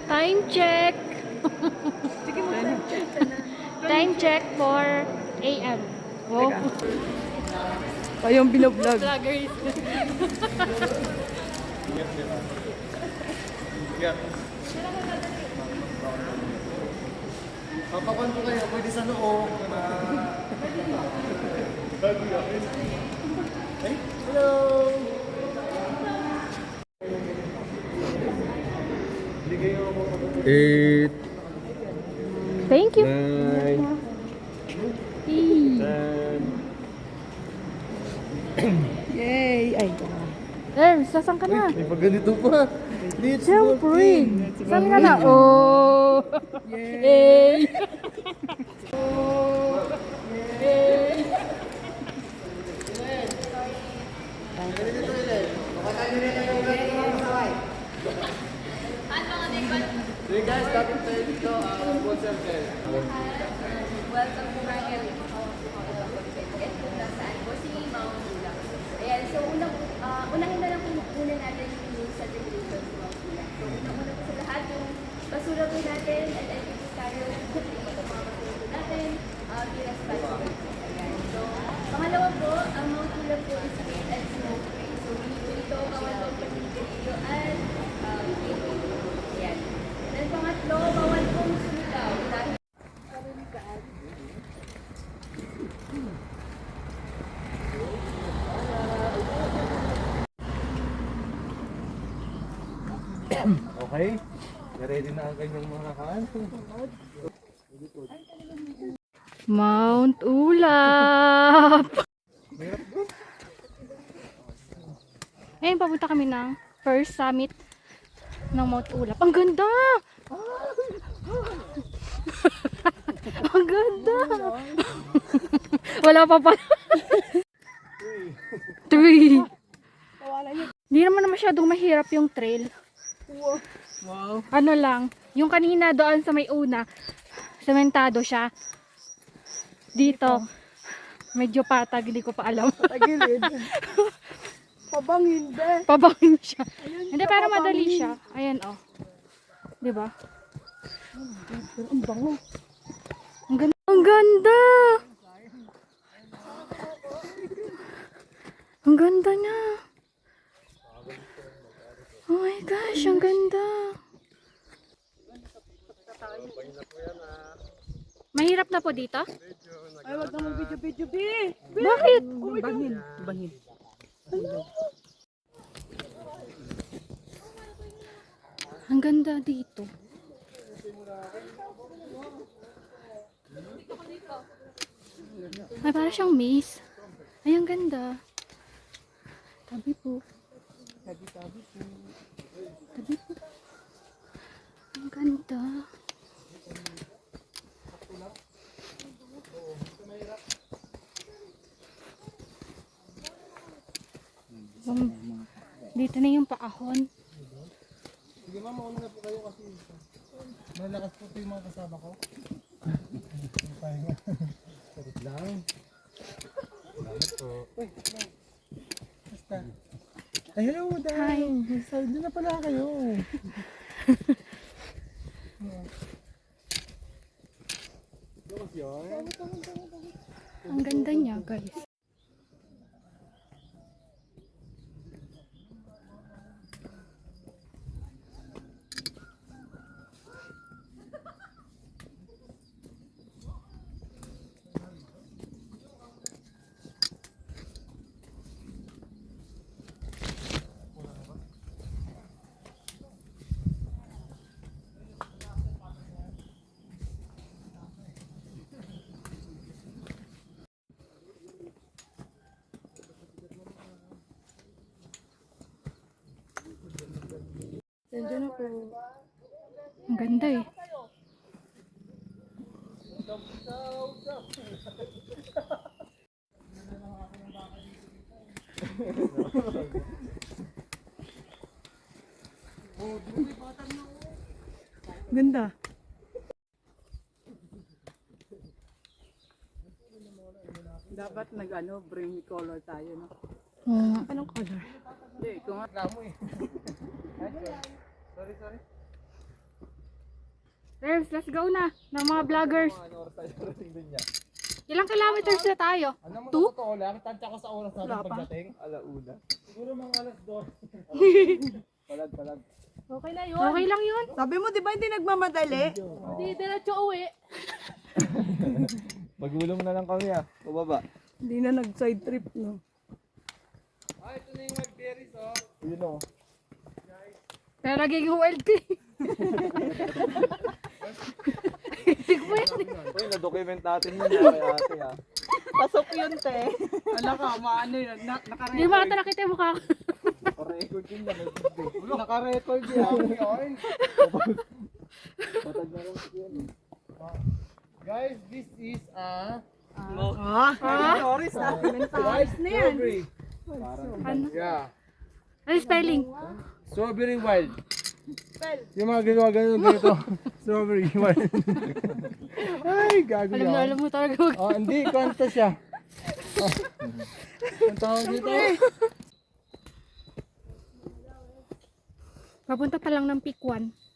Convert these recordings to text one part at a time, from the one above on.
Time check. Sige mo, time check ka na. Time check for AM. Oh. Kayong binablog. Vloggers. Papakuan ko kayo, pwede sa noo. Hello! Eight, Thank you. 9, Hey. 10. Yay! Ay, Saan ka na? May pag ganito pa. Let's Siyempre. Saan ka na? Oh. Yay. Hey guys, dapat tayo dito. Full circle. Welcome to my area. Get to the saan po si Mount Tula. Ayan, so unahin na lang po muna natin yung segregation sa Mount Tula. So unang-una po sa lahat yung basura po natin at I think tayo yung mga basura po natin, i-respect po. Ayan, so pangalawa po, ang Mount Tula po is clean and smoke free. So ito bawal po pagkikilyo at ayan. Then pangatlo, bawal pong sumigaw dahil Okay? Ready na ang kanyang mga kanto. Mount Ulap. Ayun, papunta kami ng first summit ng Mount Ulap. Ang ganda! Ang ganda! Wala pa pa. 3. Hindi naman masyadong mahirap yung trail. wow. Ano lang, yung kanina doon sa may una, sementado siya. Dito, medyo patag, hindi ko pa alam. Tagilid. Pabangin, be. Pabangin siya. Ayun Hindi, siya, pero madali pabangin. siya. Ayan, oh. Diba? Pero ang bango. Ang ganda. Ang ganda! Ang ganda niya. Oh my gosh, ang ganda. Mahirap na po dito? Ay, wag na mag-video-video, be. Bakit? Bangin. Bangin. Ang ganda dito. Ay, parang siyang maze. Ay, ang ganda. Tabi po. Tabi-tabi po. Tabi po. Ang ganda. Yung, dito na yung paahon. Sige ma'am, mauna na po kayo kasi malakas po ito yung mga kasama ko. Sarap lang. Salamat po. Uy, basta. Ay, hello, Hi. Side na pala kayo. Ang ganda niya, guys. Nandiyan ako. Ang ganda eh. Ganda. Dapat bring color tayo, no? Anong color? Hindi, kung nga mo eh. Sorry. Revs, let's go na. Ng mga vloggers. Ano oras tayo darating dun niya? Ilang kilometers na tayo? Alam mo, Two? sa totoo lang, tansya ko sa oras natin pagdating. Alauna. Siguro mga alas 2. Palag. Okay na yun. Okay lang yun. Sabi mo, di ba hindi nagmamadali? Hindi, diretso uwi. Magulong na lang kami Pababa. Hindi na nag-side trip, no? Ito na yung mag-berries Yun o. Pero naging ULT. Uy, na-document natin yun kay ate Pasok yun, te. Alam ka, maano yun. Hindi makita nakita yung mukha ko. Naka-record yun yan. Naka-record yan. Patag na lang yun. Guys, this is Mentoris na. Mentoris na yan. strawberry. Ano? Yeah. Ano spelling? Strawberry wild. Yung mga ginawa ganito. Strawberry wild. Ay, gago Alam mo talaga. Hindi, kanta siya. Ang tawag dito. Papunta pa lang ng Peak 1.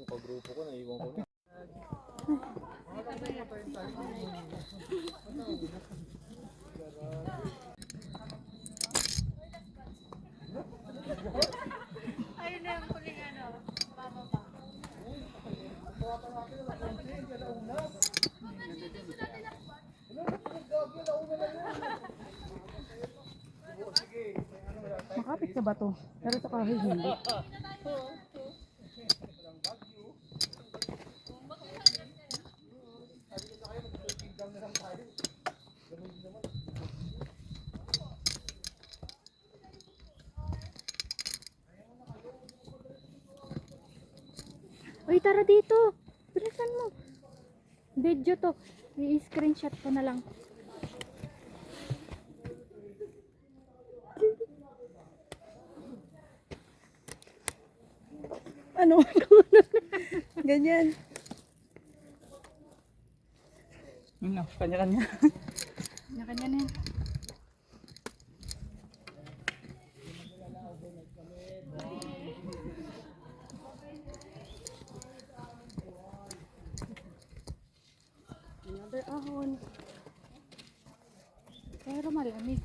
Yung pagrupo ko, naiwan ko na. Makapit sa bato. Pero sa kahit hindi. Uy, tara dito. Bilisan mo. Video to. I-screenshot ko na lang. Ano? Ganyan. Ano? Kanya-kanya. Kanya-kanya na yan. Another ahon. Pero malamig.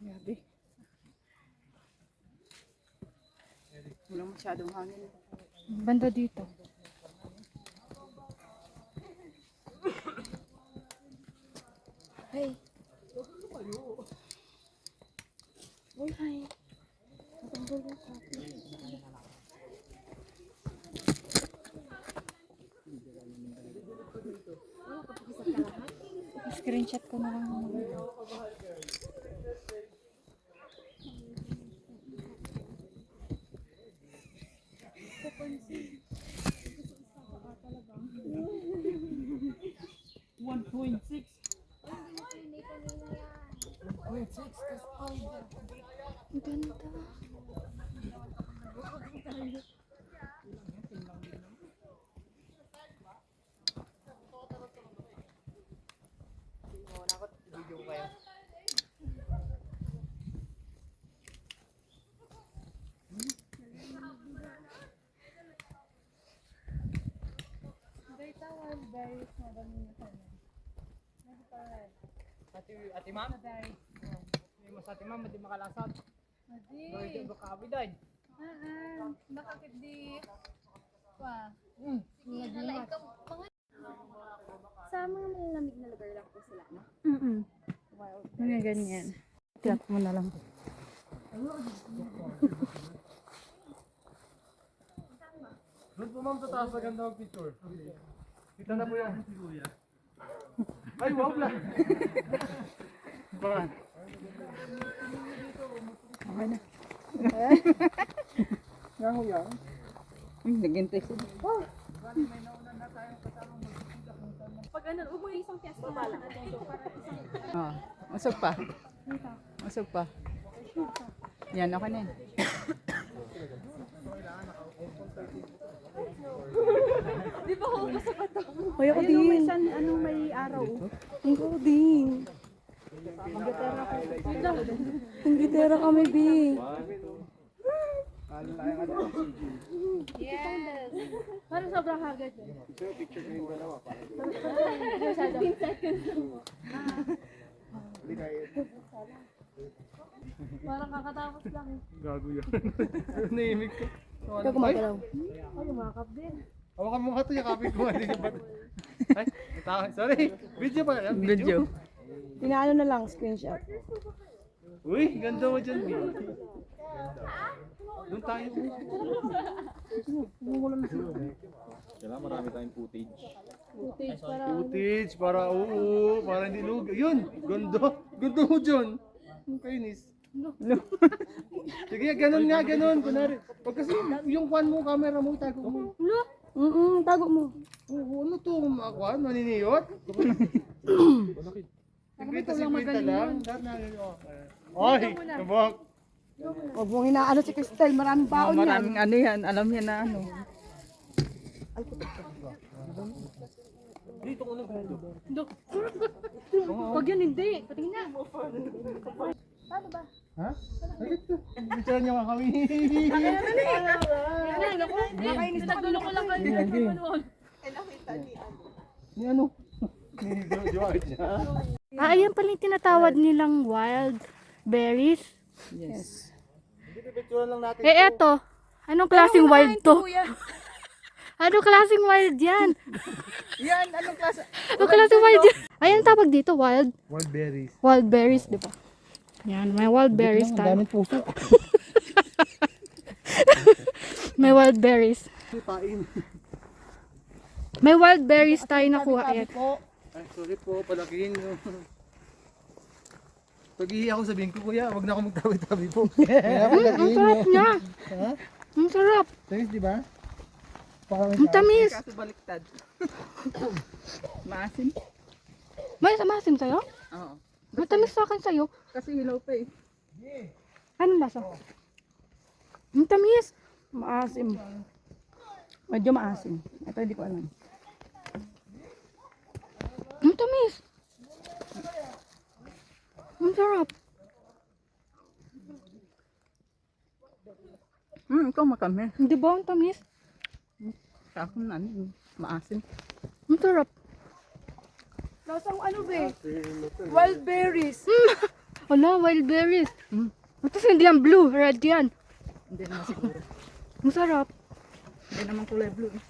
Grabe. Walang masyadong hangin. Banda dito. Hey. Uy, hi. Screenshot ko na lang. Ang ganda. Ati ma'am? May mas ati ma'am, hindi makalasad. Hindi baka abiday. Bakit di? Pa. Sige, nalaig ka. wala na. Mga ganyan. Tiyak mo na lang. Doon po ma'am sa taas, maganda ang picture. Kita na po yan. Ay, wow lang. Okay na. Yan ho yan. Naghintay sila. Pag ano, huwag mo isang piyesta na lang. Ah, usog pa. Usog pa. Yan, ako na yan. Di ba ko sa bato? Hoy, ako din. May araw. Ako din. Ang gitera kami, B. Yes! Parang sobrang hagad. 15 seconds. Parang kakatapos lang. Gago yan. Naimik ko. Ikaw gumagalaw. Ay, umakap din. Hawakan mo nga ito, yakapin ko. Hindi ka ba? Ay, sorry. Video pa lang. Video. Pinaano na lang, screenshot. Uy, ganda mo dyan, Bill. Doon tayo. Kailangan marami tayong footage. Footage para para hindi lug. Yun, ganda. Ganda mo dyan. Ang kainis. Sige, ganun nga, ganun. Kunwari, pag kasi yung kwan mo, camera mo, tago mo. Tago mo. Oo, ano to? Kwan, maniniyot? 50-50 lang. Ay, nabak. Huwag mong inaano si Cristel, maraming baon yan. Maraming ano yan. Alam yan na ano. Huwag yan, hindi. Patingin na. Ha? Bakit to? Bicara niya mga kami. Ay, naku. Nakainis na dulo ko lang kayo. Ni ano? Ni Joy siya. Ayan pala yung tinatawag nilang wild berries. Yes. Picture lang natin. Eto. Anong klaseng wild to? Anong klaseng wild yan? Yan, anong klase? Anong klaseng wild yan? Ayan tawag dito, wild. Wild berries. Wild berries, di ba? Yan, may wild berries Ang tayo. daming puso. May wild berries. Tain. May wild berries tayo nakuha. Ayan. Ay, sorry po, palakihin nyo. Pag ihi ako sabihin ko, kuya, wag na ako magtabi-tabi po. Kaya Ang palakihin nyo. sarap niya. Ha? Ang sarap. Tamis, di ba? Parang Ang tamis. Kaso baliktad. Maasim? May samasim sa'yo? Oo. Matamis sa akin sa'yo. Kasi hilaw pa eh. Anong lasa? Ang tamis. Maasim. Medyo maasim. Ito hindi ko alam. Ang tamis. Ang sarap. Ikaw makami. Di ba ang tamis? Sa akin ano, maasim. Ang sarap. Lasang ano ba? Wild berries. Wala, wild berries. Tapos hindi yan blue, red yan. Hindi naman siguro. Ang sarap. Hindi naman kulay blue eh.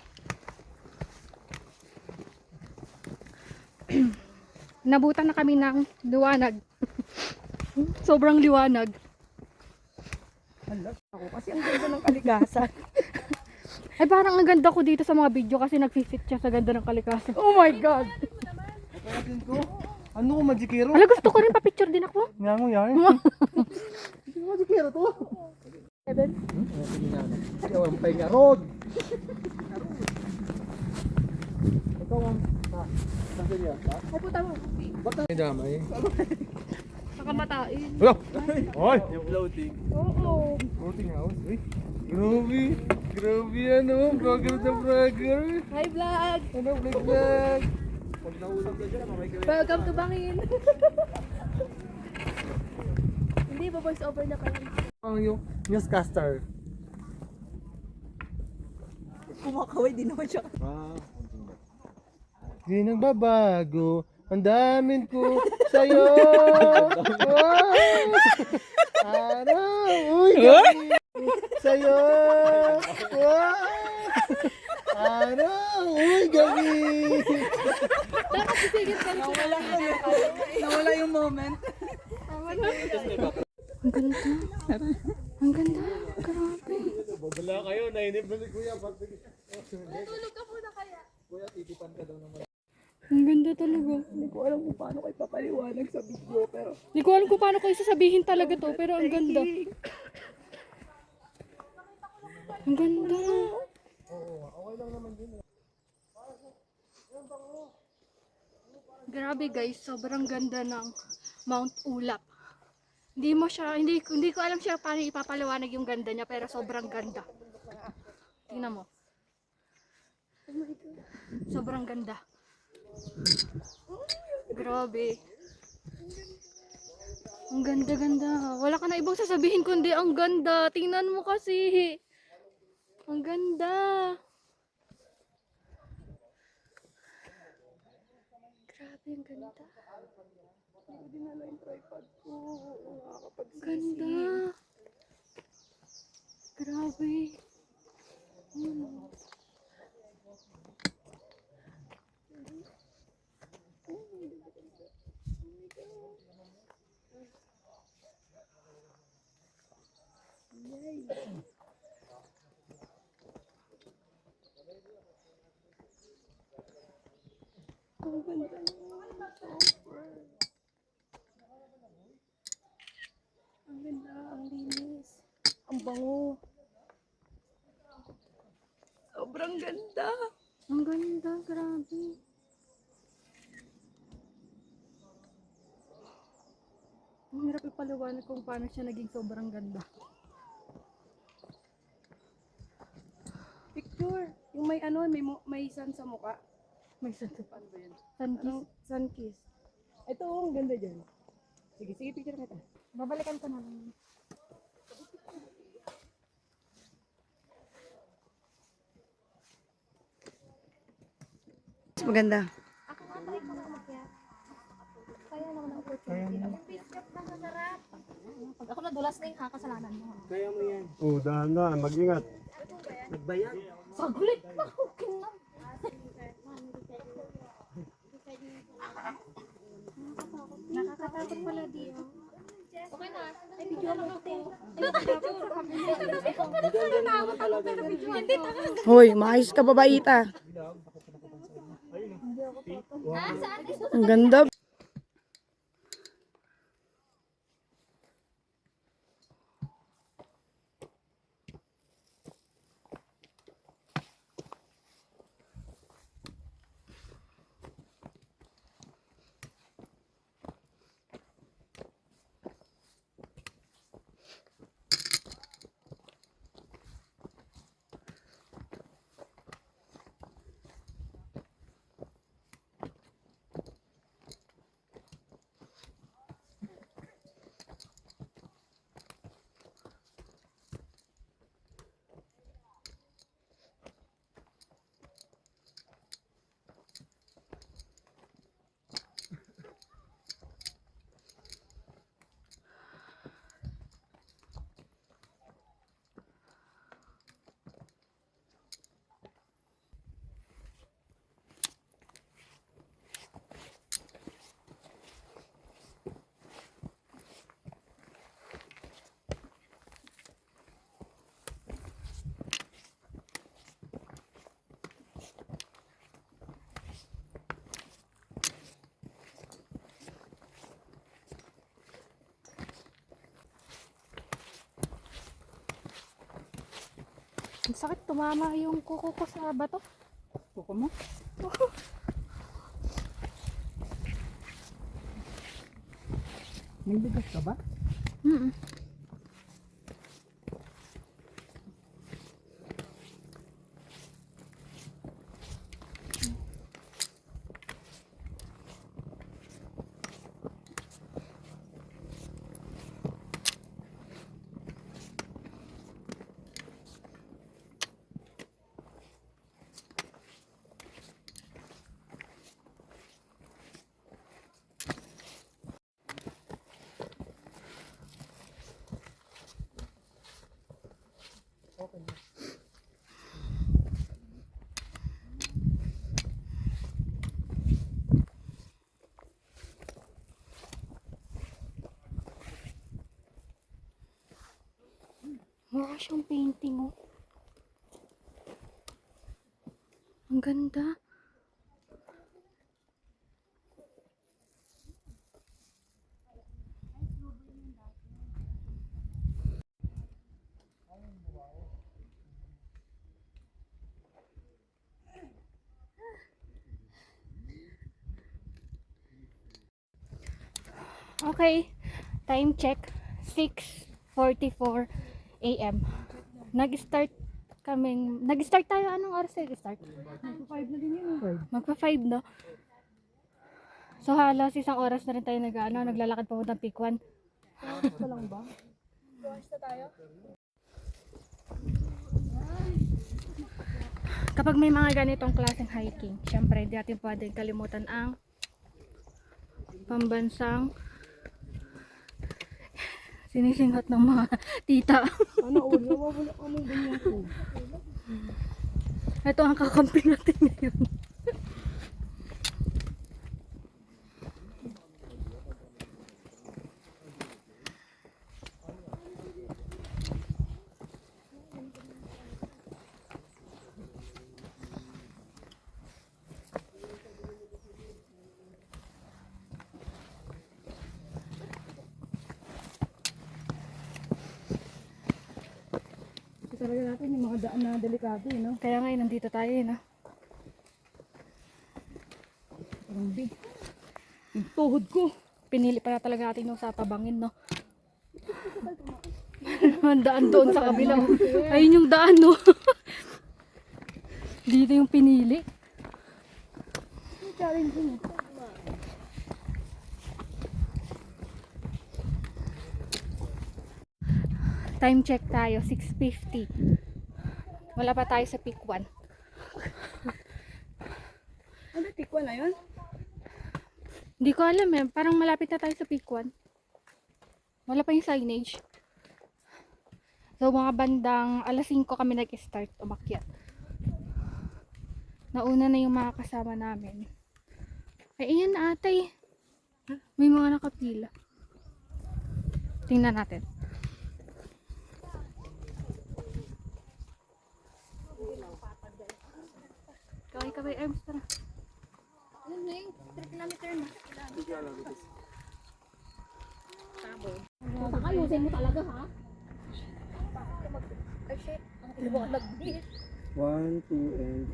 Nabutan na kami ng liwanag. Sobrang liwanag. Ako kasi ang ganda ng kalikasan. Ay parang ang ganda ko dito sa mga video kasi nagsisit siya sa ganda ng kalikasan. Oh my God! Pagkain ko. Ano ko, magikiro? Ala, gusto ko rin pa-picture din ako. Nga mo yan. Hindi ko magikiro to. Ikaw ang pahinga rod. Ikaw ang... Saan yan? Ay puta mo. Ba't ang damay? Nakamatain. Hello! Hoy! Yung floating. Oo. Floating house? Uy! Grabe! Grabe ano! Vlogger na vlogger! Hi vlog! Ano vlog? Pag nahulog ka dyan, mamay ka. Welcome to Bangin. Hindi ba voice over na kayo? Ang yung newscaster. Kumakaway din naman siya. Di nagbabago. Ang damin ko sa'yo. Wow! Araw! Uy! Gabi! Sa'yo! Wow! Araw! Uy! Gabi! Nawala yung moment. Ang ganda. Ang ganda. Grabe. Wala kayo, nainip na si Kuya. Ang ganda talaga. Hindi ko alam kung paano kayo papaliwanag sa video, pero Hindi ko alam kung paano ko isasabihin talaga to, pero ang ganda. Ang ganda. Grabe guys, sobrang ganda ng Mount Ulap. Hindi ko alam siya paano ipapaliwanag yung ganda niya, pero sobrang ganda. Tingnan mo. Sobrang ganda. Grabe. Ang ganda-ganda. Wala ka na ibang sasabihin kundi ang ganda. Tingnan mo kasi. Ang ganda. Grabe, ang ganda. hindi ko dinala yung tripod ko. Ganda. Grabe. Ang ganda. Ang ganda, ang linis. Ang bango. Sobrang ganda. Ang ganda, grabe. Ang hirap ipaliwanag kung paano siya naging sobrang ganda. Picture. Yung may may sun sa mukha. May sunset. Paano ba yun? Sunkiss. Sun kiss. Ito, ang ganda dyan. Sige, picture kita. Babalikan ko na lang. Maganda. Pag ako nadulas na yung kasalanan mo. Oh, dahan-dahan, mag-ingat. Saglit na, okay na. Nakakatakot pala dito. Okay na. Ay, video mo ito. Hoy, maayos ka babaita. Ang ganda. Ang sakit, tumama yung kuko ko sa bato. Kuko mo? May bigas ka ba? Mm. siyang painting, oh. Ang ganda. Okay, time check, 6:44 AM. Nag-start tayo, anong oras nag-start? Magpa-5 na din yun. Magpa-5, no? So halos isang oras na rin tayo naglalakad papuntang Pikwan. Ito lang ba? Kapag may mga ganitong klaseng hiking, syempre hindi natin pwedeng kalimutan ang pambansang sinisinghot ng mga tita. Ano, wala kami ganyan ko. Ito ang kakamping natin ngayon. Talaga natin yung mga daan na delikado, no? Kaya ngayon nandito tayo, no? Grabe. Yung tuhod ko. Pinili pala talaga natin yung sa pabangin, no? Ang daan doon sa kabila, oh. Ayun yung daan, no? Dito yung pinili. Challenging. Time check tayo, 6:50. Wala pa tayo sa Pikwan. Ano, tikwa na yun? Hindi ko alam eh, parang malapit na tayo sa Pikwan. Wala pa yung signage. So mga bandang alas 5 kami nag-start umakyat. Nauna na yung mga kasama namin. Ay, ayan na atay. May mga nakapila. Tingnan natin. Kaway-kaway arms, tara. Ano na yung 3 kilometer na? Ayusin mo talaga, ha? Ay, shit. Ang iluwa nag-beat. 1, 2, and...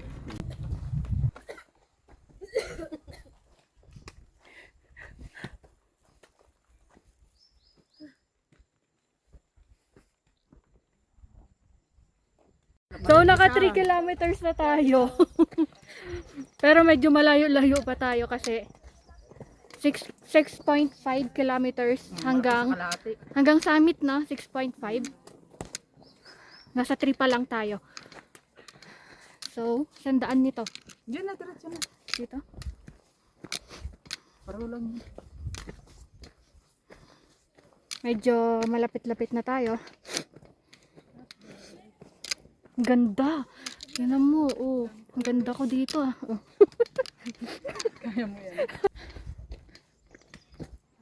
So, naka 3 kilometers na tayo. Pero medyo malayo-layo pa tayo kasi 6.5 kilometers hanggang summit na, 6.5. Nasa 3 pa lang tayo. So, sandaan nito. Diyan na, diretso na. Dito. Pareho lang yun. Medyo malapit-lapit na tayo. Ganda. Tingnan mo, oh. Ang ganda ko dito, ah. Oh. Kaya mo yan.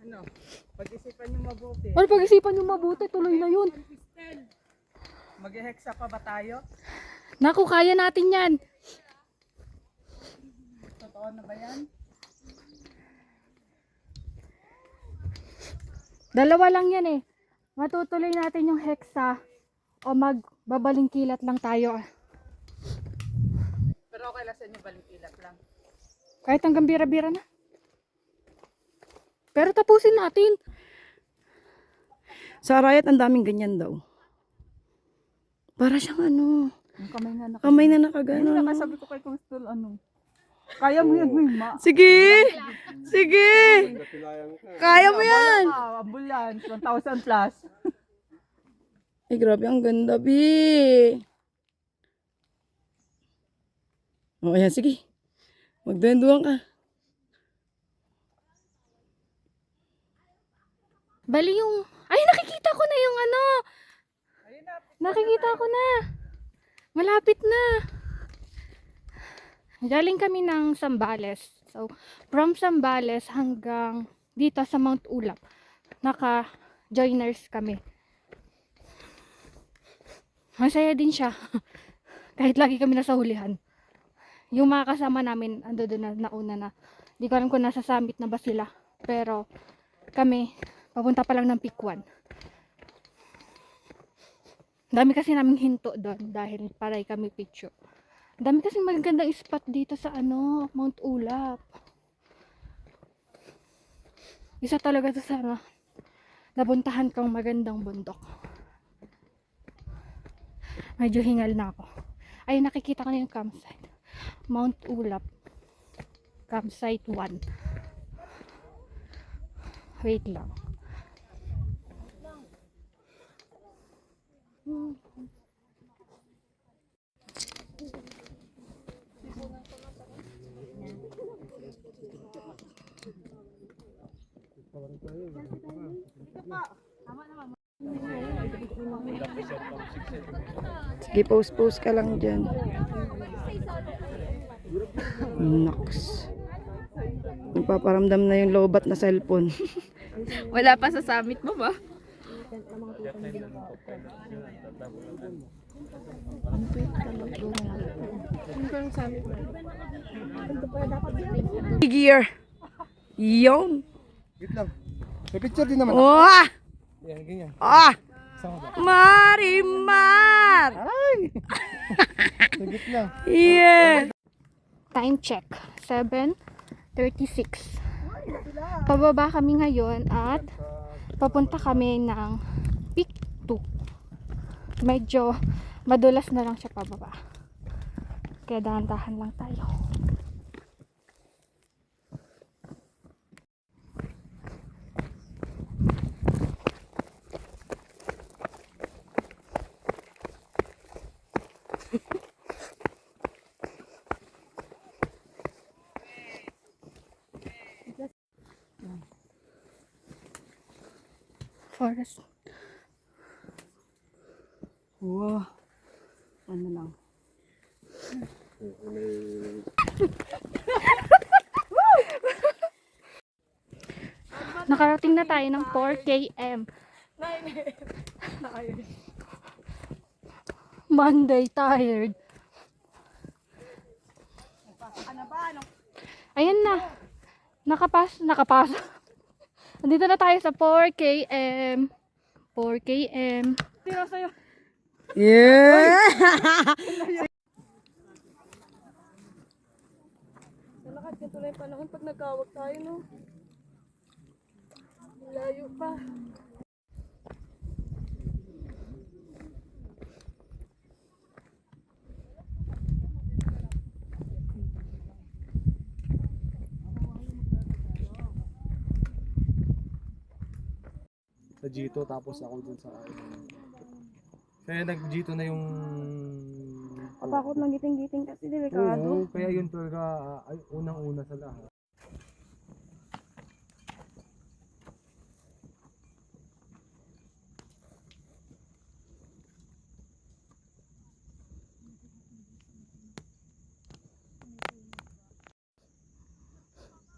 Ano? Pag-isipan nyo mabuti. Ano pag-isipan nyo mabuti, tuloy na yun. Mag-hexa pa ba tayo? Naku, kaya natin yan. Totoo na ba yan? Dalawa lang yan eh. Matutuloy natin yung hexa o magbabalingkilat lang tayo. Pero okay lang sa inyo, balikilat lang. Kahit hanggang bira-bira na. Pero tapusin natin. Sa Arayat, ang daming ganyan daw. Para siyang ano. Yung kamay na Kamay na nakagano. Ayun, Nakasabi ko kay Constol, ano. Kaya mo yan, Wilma. Sige! Sige! Kaya mo yan! Ambulance, 1,000 plus. Ay, grabe, ang ganda, Bi. O, ayan, sige. Magduwan ka. Bali yung... Ay, nakikita ko na yung ano. Nakikita ko na. Malapit na. Galing kami ng Zambales. So, from Zambales hanggang dito sa Mount Ulap. Naka-joiners kami. Masaya din siya. Kahit lagi kami nasa hulihan. Yung mga kasama namin, ando doon na, nauna na. Di ko alam kung nasa summit na ba sila. Pero, kami, papunta pa lang ng Peak 1. Dami kasi naming hinto doon dahil paray kami picture. Dami kasi magandang spot dito sa Mount Ulap. Isa talaga to sa nabuntahan kong magandang bundok. Medyo hingal na ako. Ay, nakikita ko na yung campsite. Mount Ulap. Campsite 1. Wait lang. Sige, post ka lang dyan. Naks. Nagpaparamdam na yung lobat na cellphone. Wala pa sa summit mo ba? Gear. Yon. Wait lang. May picture din naman. Oh! Yan, ganyan. Ah! Sama ba? Marimar! Ay! Sagit lang. Yeah! Time check. 7:36. Pababa kami ngayon at papunta kami ng Peak 2. Medyo madulas na lang siya pababa. Kaya dahan-dahan lang tayo. Forest. Wow. Ano lang. Nakarating na tayo ng 4 km. Monday, tired. Ayan na. Nakapasa. Nandito na tayo sa 4 km. 4 km. Yeah! Nalakad ka tuloy panahon pag nagkawag tayo, no? Layo pa. Sa G2 tapos ako dun sa kaya nag-G2 na yung Kapakot ng giting-giting kasi delikado. Oo, kaya yun talaga ay unang-una sa lahat.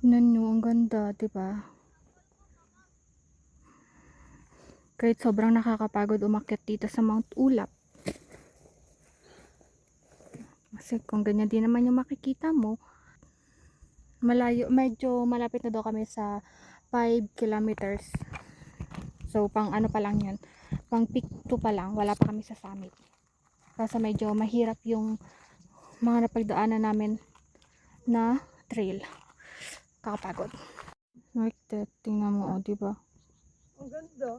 Nanyo, ang ganda, diba? Kahit sobrang nakakapagod umakyat dito sa Mount Ulap. Kasi kung ganyan din naman yung makikita mo, malayo, medyo malapit na daw kami sa 5 kilometers. So, pang ano pa lang yun. Pang Peak 2 pa lang, wala pa kami sa summit. Kasi medyo mahirap yung mga napagdaanan namin na trail. Kakapagod. Like that, tingnan mo, oh, diba? Ang ganda.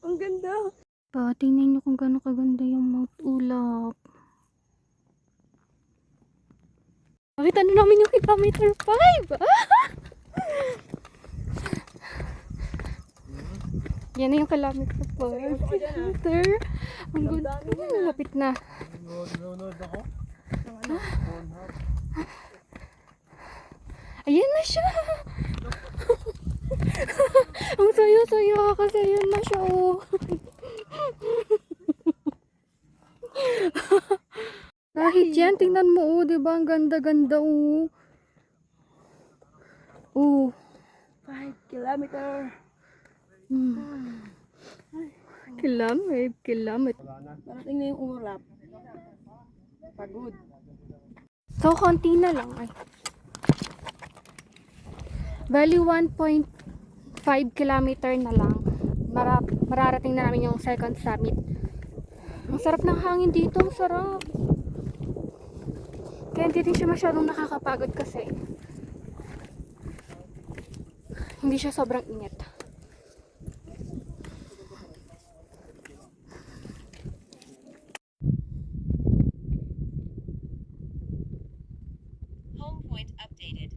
Ang ganda. Pa, tingnan nyo kung gano'ng kaganda yung Mount Ulap. Nakita na namin yung kilometer 5! Yan na yung kilometer 5. Kilometer. Ang ganda. Lapit na. Nanonood ako. Ayan na siya! Ang sayo-sayo kasi ayan na siya, oh. Kahit yan, tingnan mo, oh, diba? Ang ganda-ganda, oh. Oh. 5 kilometer. Kilamit. Parating na yung ulap. Pagod. So, konti na lang. Ay. Bali, 1.5 kilometer na lang. Mararating na namin yung second summit. Ang sarap ng hangin dito. Ang sarap. Kaya hindi rin siya masyadong nakakapagod kasi hindi siya sobrang init. Home point updated.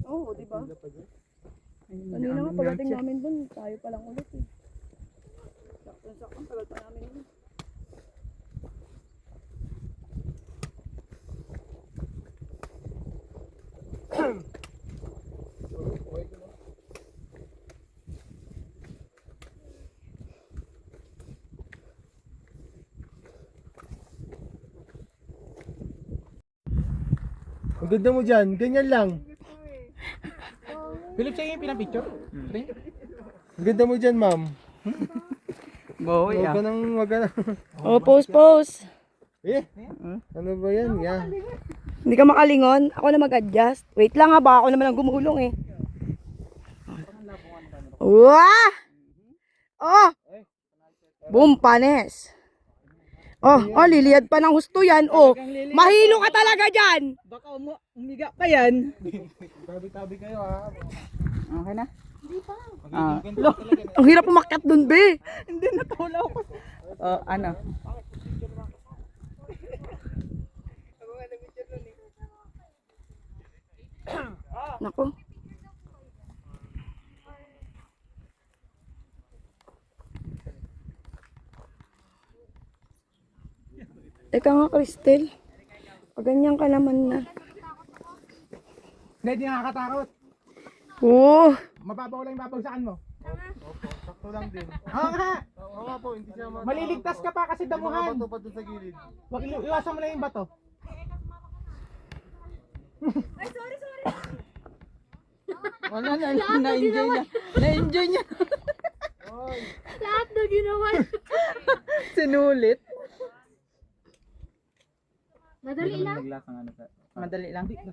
Oo, di ba? Kanina nga pagdating namin dun, tayo pa lang ulit eh. Sakto, tagal pa namin yun. Ang ganda mo dyan, ganyan lang. Philip, siya yung pinapicture? Ang ganda mo dyan, ma'am. Boy, Wag ka nang. Oh, pose. Eh, ano ba yan? Yeah. Hindi ka makalingon? Ako na mag-adjust. Wait lang ha, baka ako naman ang gumulong eh. Wah! Oh! Boom, panes. Oh, liliyad pa ng husto yan. Oh, mahilo ka talaga dyan. Baka umiga pa yan. Tabi-tabi kayo ha. Okay na? Hindi pa. Ang hirap umakyat dun, be. Hindi, natulaw ko. Ano? Naku. Teka nga, Cristel. Pag ganyan ka naman na. Hindi, di nakakatakot. Oo. Mababaw lang yung babagsakan mo. Opo, sakto lang din. Oo nga. Oo nga po, hindi siya maliligtas ka pa kasi damuhan. Mga bato pa dun sa gilid. Wag iwasan mo na yung bato. Ay, sorry. Wala na, na-enjoy niya. Na-enjoy niya. Lahat na ginawa. Sinulit. Madali lang. Madali lang. Dito.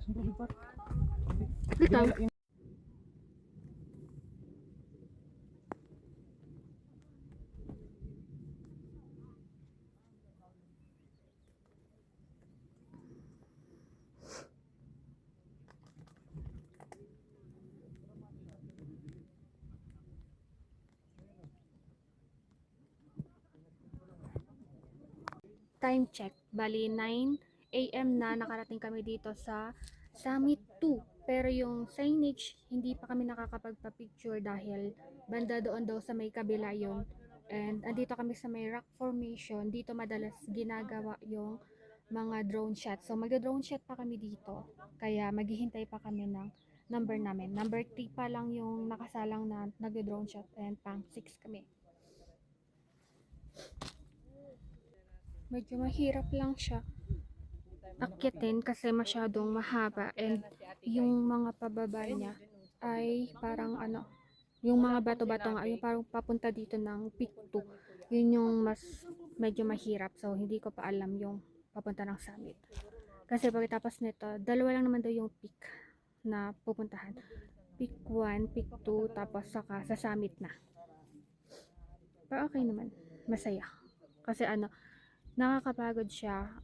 Time check. Bali, 9 AM na nakarating kami dito sa Summit 2. Pero yung signage, hindi pa kami nakakapagpa-picture dahil banda doon daw sa may kabila yun. And andito kami sa may rock formation. Dito madalas ginagawa yung mga drone shot. So magda-drone shot pa kami dito. Kaya maghihintay pa kami ng number namin. Number 3 pa lang yung nakasalang na nagda-drone shot and pang 6 kami. Medyo mahirap lang siya akyatin kasi masyadong mahaba and yung mga pababa niya ay parang yung mga bato-bato nga, yung parang papunta dito ng peak 2. Yun yung mas medyo mahirap. So, hindi ko pa alam yung papunta ng summit. Kasi pagkatapos nito, dalawa lang naman daw yung peak na pupuntahan. Peak 1, peak 2, tapos saka sa summit na. Pero okay naman. Masaya. Kasi nakakapagod siya.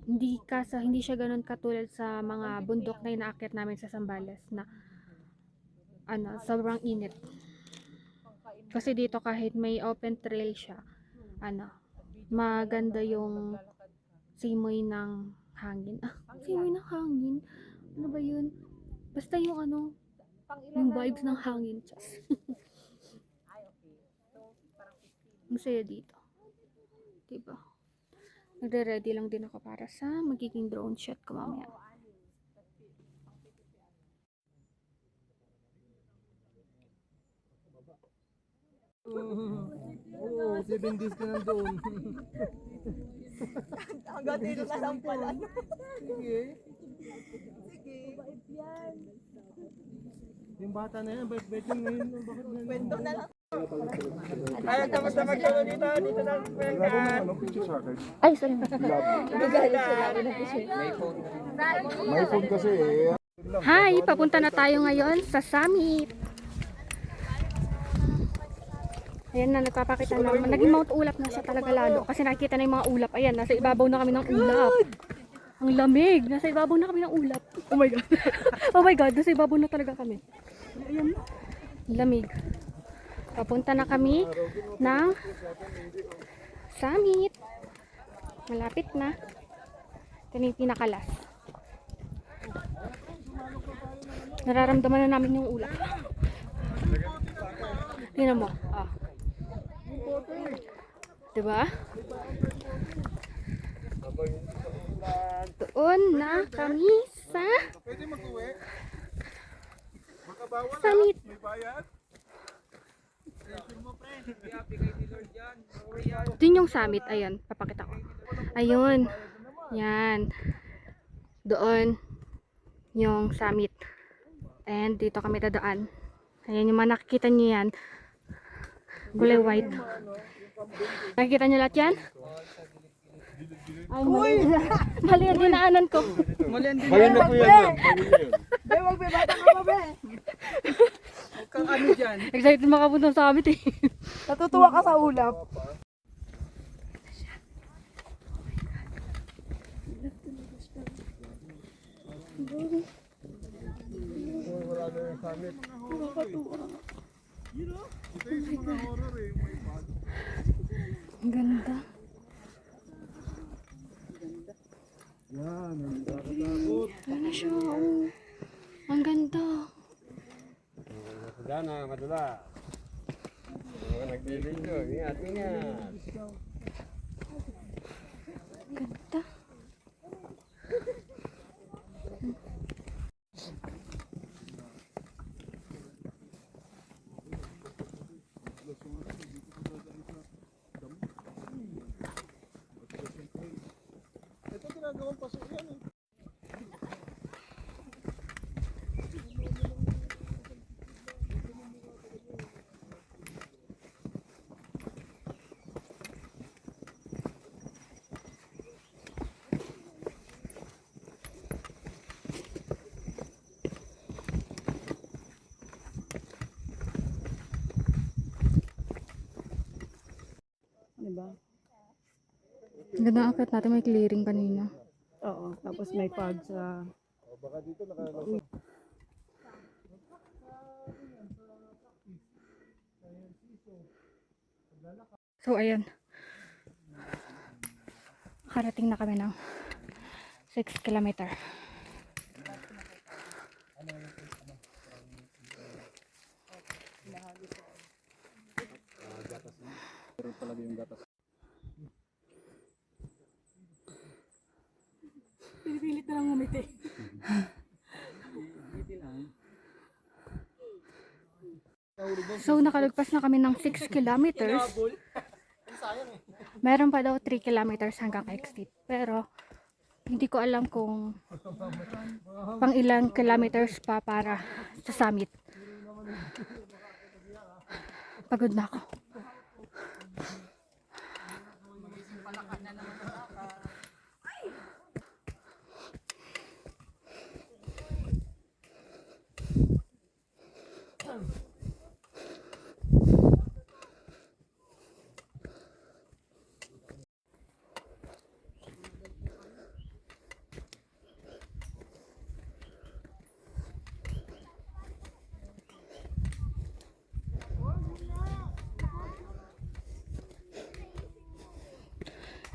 Hindi siya ganun katulad sa mga bundok na inaakyat namin sa Zambales na sobrang init. Kasi dito kahit may open trail siya, maganda yung simoy ng hangin. Simoy ng hangin? Ano ba yun? Basta yung yung vibes ng hangin. Masaya dito. Diba? Nagre-ready lang din ako para sa magiging drone shot ko mamaya. Oo, 7 days ka nandun. Hanggang dito na lang pala. Sige. Yung bata na yan, bait-bait yung ngayon. Bakit ngayon? Kwento na lang. Ay, kamusta magkawa dito? Dito na welcome. Ay, sorry. Nagagalit sila. May phone kasi eh. Hi, papunta na tayo ngayon sa summit. Ayan na, nagpapakita naman. Naging Mount Ulap na siya talaga lalo. Kasi nakikita na yung mga ulap. Ayan, nasa ibabaw na kami ng ulap. Ang lamig. Nasa ibabaw na kami ng ulap. Oh my God. Oh my God, nasa ibabaw na talaga kami. Ayan. Lamig. Papunta na kami ng summit. Malapit na. Ito na yung pinakalas. Nararamdaman na namin yung ulap. Tingnan mo. Ah. Diba? Doon na kami sa summit. Doon yung summit. Ayan, papakita ko. Ayun. Yan. Doon yung summit. And dito kami dadaan. Ayan yung mga nakikita nyo yan. Kulay white. Nakikita nyo lahat yan? Ay, mali ang dinaanan ko. Bayan na po yan. Be, wag be, bata ka pa be. Huwag kang ano dyan. Excited makapunta sa summit eh. Natutuwa ka sa ulap. Ang ganda. Yan, ang nakakatakot. Ano siya? Oh. Ang ganda. Sana, madula. Nagdiding yun. Ingat, ingat. Ganda. Ito ginagawang paso yan eh. Diba? Ang ganda ang akit natin. May clearing kanina. Oo, tapos may fog sa... Baka dito nakalusot. So, ayan. Karating na kami ng 6 kilometer. Pero talaga yung gatas. Pinipilit na lang umiti. So, nakalagpas na kami ng 6 kilometers. Meron pa daw 3 kilometers hanggang exit. Pero, hindi ko alam kung pang ilang kilometers pa para sa summit. Pagod na ako.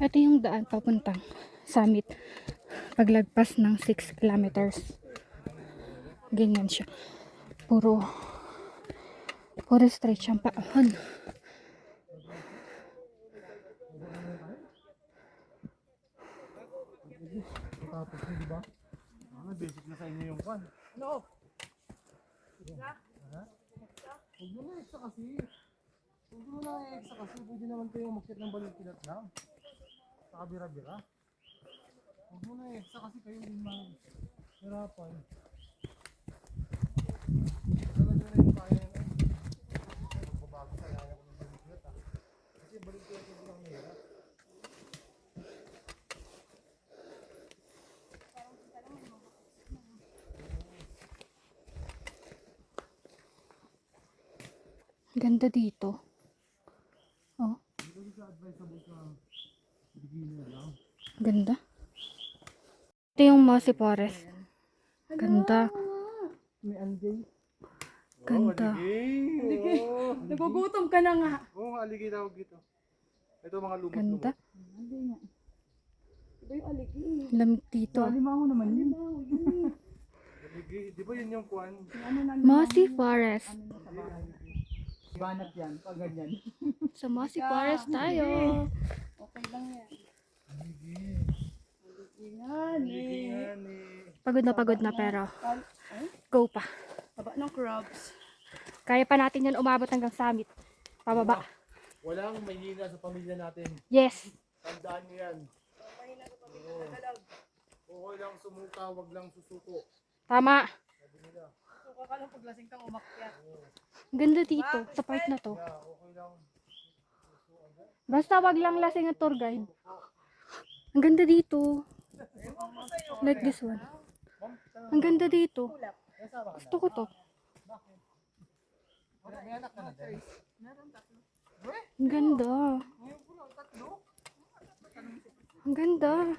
Ito yung daan papuntang summit. Paglagpas ng 6 kilometers. Ganyan siya. Puro straight siyang paahon. Tapos yun, di ba? Basic na sa inyo yung pan. No! Huwag mo na, isa kasi. Huwag mo Sa kasi pwede naman kayo umakyat ng Balintawak lang. Sa kabira-bira. Huwag mo na eh. Sa kasi kayo din mahirapan. Talaga na yung kaya na. Magbabago sa kaya ko ng Balintawak. Kasi Balintawak yung lang mahirap. Ganda dito. Oh. Ganda. Ito yung Mossy Forest. Ganda. May anjay. Ganda. Nagugutom ka na nga. Oo, aligi tawag dito. Ito mga lumot-lumot. Ganda. Ito yung aligi. Lamig dito. Alimango naman yun. Aligi, di ba yun yung kwan? Mossy Forest. Banat yan, pag ganyan. Sa Mossy Forest tayo. Okay lang yan. Aligi. Yan Aligi eh. nga ni. Pagod na pero go pa. Taba ng crabs. Kaya pa natin yun umabot hanggang summit. Pababa. Walang mahina sa pamilya natin. Yes. Tandaan niyo yan. Okay lang sumuka, wag lang susuko. Tama. Suka ka lang paglasing kang umakyat. Ang ganda dito sa part na to. Yeah, okay lang. Basta wag lang lasing ang tour guide. Ang ganda dito. Like this one. Ang ganda dito. Gusto ko to. May anak ka na din. Ang ganda. Ang ganda.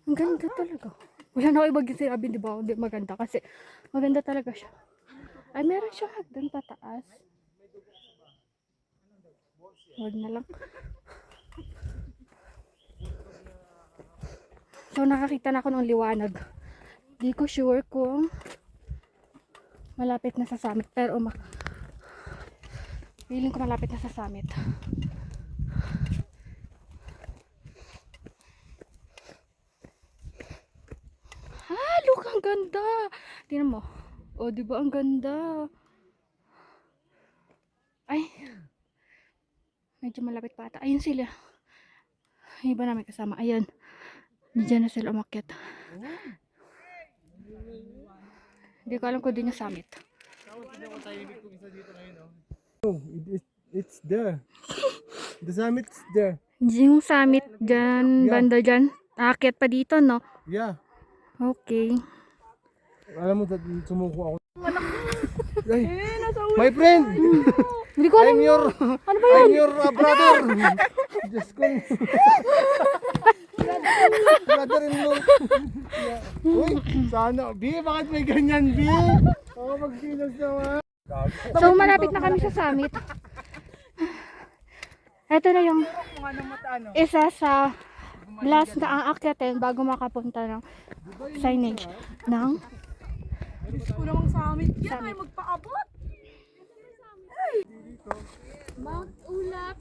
Ang ganda talaga. Wala na ako ibang sinabi, di ba? Hindi maganda kasi maganda talaga siya. Ay, meron siyang hagdan pataas. Huwag na lang. So, nakakita na ako ng liwanag. Di ko sure kung malapit na sa summit. Pero, feeling ko malapit na sa summit. Look, ang ganda. Tingnan mo. Oh, di ba ang ganda? Ay. Medyo malapit pa ata. Ayun sila. Yung iba namin kasama. Ayun. Diyan na sila umakyat. Hindi ko alam kung din yung summit. It's there. The summit's there. Yung summit dyan, banda dyan. Aakyat pa dito, no? Yeah. Okay. Alam mo, sumuko ako. Ay, my friend! Hindi ko alam. Ano ba yun? I'm your brother! Diyos ko. Brother-in-law. Uy, sana. B, bakit may ganyan, B? Ako magsilos naman. So, malapit na kami sa summit. Ito na yung isa sa last na aakyatin bago makapunta ng signage ng Kulang ang summit. Yan ay magpaabot. Mount Ulap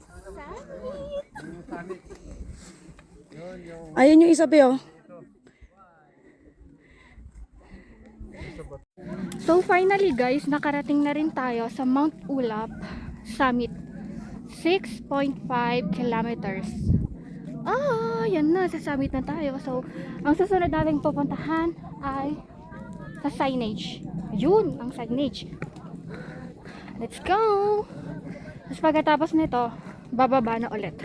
Summit. Ayun yung isa pa oh. So finally guys, nakarating na rin tayo sa Mount Ulap Summit. 6.5 kilometers. Yan na, sa summit na tayo. So, ang susunod nating pupuntahan ay sa signage. Yun, ang signage. Let's go! Tapos pagkatapos nito, bababa na ulit.